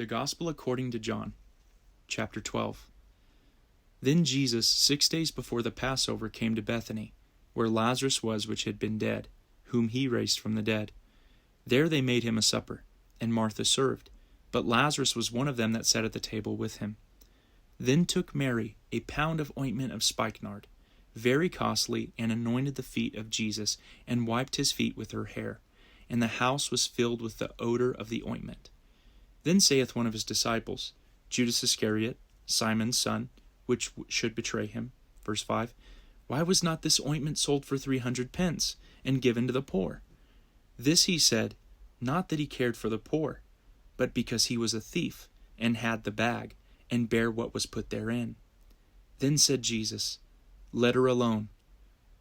The Gospel according to John, chapter 12. Then Jesus, 6 days before the Passover, came to Bethany, where Lazarus was which had been dead, whom he raised from the dead. There they made him a supper, and Martha served, but Lazarus was one of them that sat at the table with him. Then took Mary a pound of ointment of spikenard, very costly, and anointed the feet of Jesus, and wiped his feet with her hair. And the house was filled with the odor of the ointment. Then saith one of his disciples, Judas Iscariot, Simon's son, which should betray him. Verse 5, Why was not this ointment sold for 300 pence, and given to the poor? This he said, not that he cared for the poor, but because he was a thief, and had the bag, and bare what was put therein. Then said Jesus, Let her alone.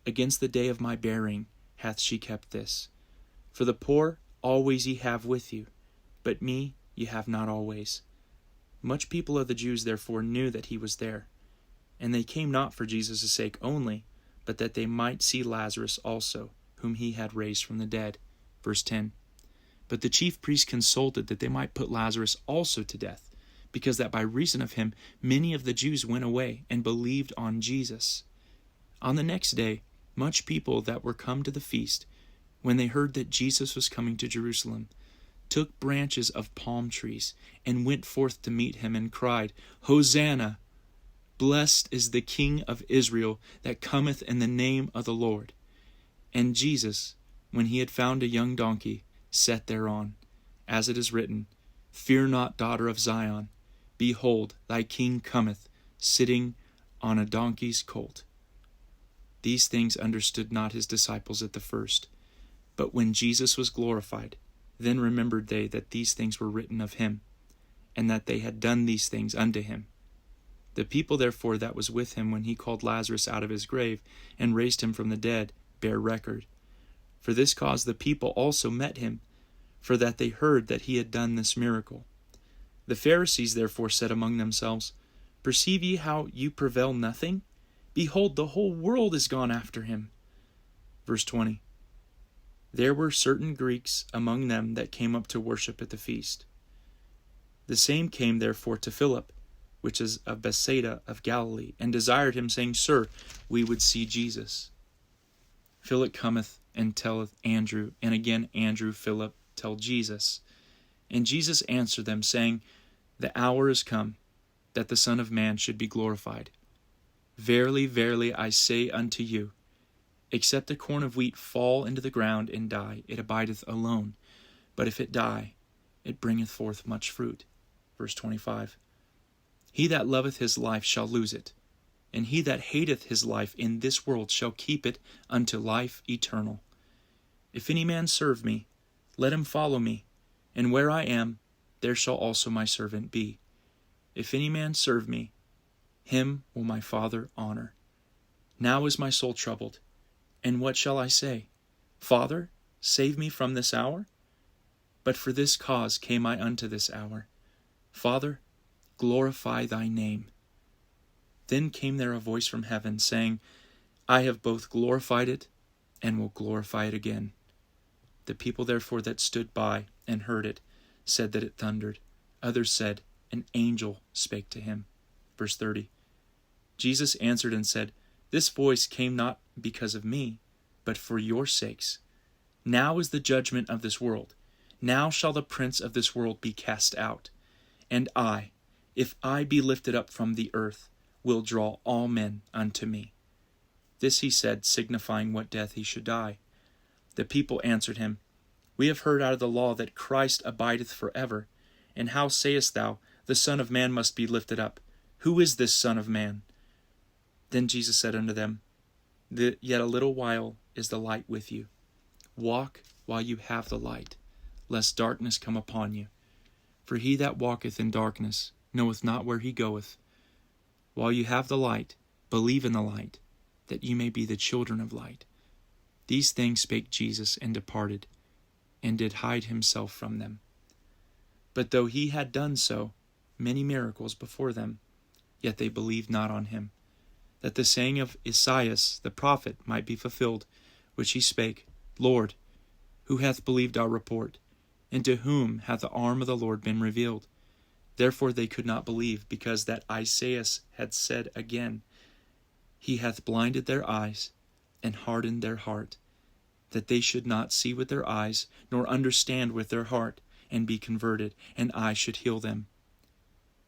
Against the day of my burying hath she kept this. For the poor always ye have with you, but me ye have not always. Much people of the Jews therefore knew that he was there. And they came not for Jesus' sake only, but that they might see Lazarus also, whom he had raised from the dead. Verse 10. But the chief priests consulted that they might put Lazarus also to death, because that by reason of him many of the Jews went away and believed on Jesus. On the next day, much people that were come to the feast, when they heard that Jesus was coming to Jerusalem, took branches of palm trees, and went forth to meet him, and cried, Hosanna! Blessed is the King of Israel that cometh in the name of the Lord. And Jesus, when he had found a young donkey, sat thereon, as it is written, Fear not, daughter of Zion, behold, thy King cometh, sitting on a donkey's colt. These things understood not his disciples at the first. But when Jesus was glorified, then remembered they that these things were written of him, and that they had done these things unto him. The people therefore that was with him when he called Lazarus out of his grave, and raised him from the dead, bear record. For this cause the people also met him, for that they heard that he had done this miracle. The Pharisees therefore said among themselves, Perceive ye how you prevail nothing? Behold, the whole world is gone after him. Verse 20. There were certain Greeks among them that came up to worship at the feast. The same came therefore to Philip, which is of Bethsaida of Galilee, and desired him, saying, Sir, we would see Jesus. Philip cometh and telleth Andrew, and again Andrew Philip tell Jesus. And Jesus answered them, saying, The hour is come, that the Son of Man should be glorified. Verily, verily, I say unto you, except a corn of wheat fall into the ground and die, it abideth alone. But if it die, it bringeth forth much fruit. Verse 25. He that loveth his life shall lose it, and he that hateth his life in this world shall keep it unto life eternal. If any man serve me, let him follow me, and where I am, there shall also my servant be. If any man serve me, him will my Father honor. Now is my soul troubled. And what shall I say? Father, save me from this hour? But for this cause came I unto this hour. Father, glorify thy name. Then came there a voice from heaven, saying, I have both glorified it, and will glorify it again. The people therefore that stood by and heard it said that it thundered. Others said, An angel spake to him. Verse 30. Jesus answered and said, This voice came not because of me, but for your sakes. Now is the judgment of this world. Now shall the prince of this world be cast out. And I, if I be lifted up from the earth, will draw all men unto me. This he said, signifying what death he should die. The people answered him, We have heard out of the law that Christ abideth forever. And how sayest thou, the Son of Man must be lifted up? Who is this Son of Man? Then Jesus said unto them, Yet a little while is the light with you. Walk while you have the light, lest darkness come upon you. For he that walketh in darkness knoweth not where he goeth. While you have the light, believe in the light, that you may be the children of light. These things spake Jesus, and departed, and did hide himself from them. But though he had done so, many miracles before them, yet they believed not on him, that the saying of Esaias the prophet might be fulfilled, which he spake, Lord, who hath believed our report? And to whom hath the arm of the Lord been revealed? Therefore they could not believe, because that Isaiah had said again, He hath blinded their eyes, and hardened their heart, that they should not see with their eyes, nor understand with their heart, and be converted, and I should heal them.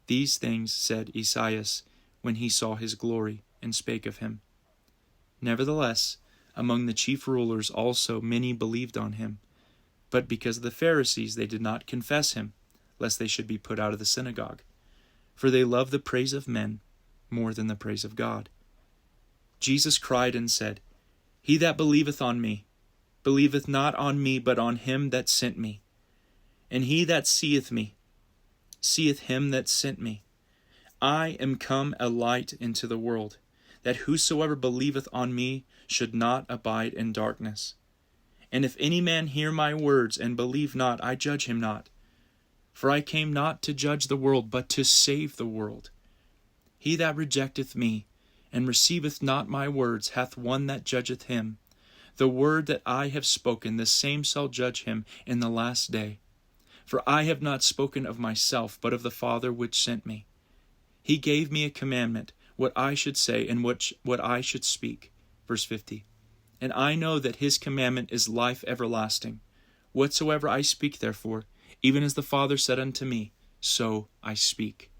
These things said Esaias when he saw his glory, and spake of him. Nevertheless, among the chief rulers also many believed on him, but because of the Pharisees they did not confess him, lest they should be put out of the synagogue. For they love the praise of men more than the praise of God. Jesus cried and said, He that believeth on me, believeth not on me, but on him that sent me. And he that seeth me, seeth him that sent me. I am come a light into the world, that whosoever believeth on me should not abide in darkness. And if any man hear my words and believe not, I judge him not. For I came not to judge the world, but to save the world. He that rejecteth me, and receiveth not my words, hath one that judgeth him. The word that I have spoken, the same shall judge him in the last day. For I have not spoken of myself, but of the Father which sent me. He gave me a commandment, what I should say, and what I should speak. Verse 50. And I know that his commandment is life everlasting. Whatsoever I speak, therefore, even as the Father said unto me, so I speak.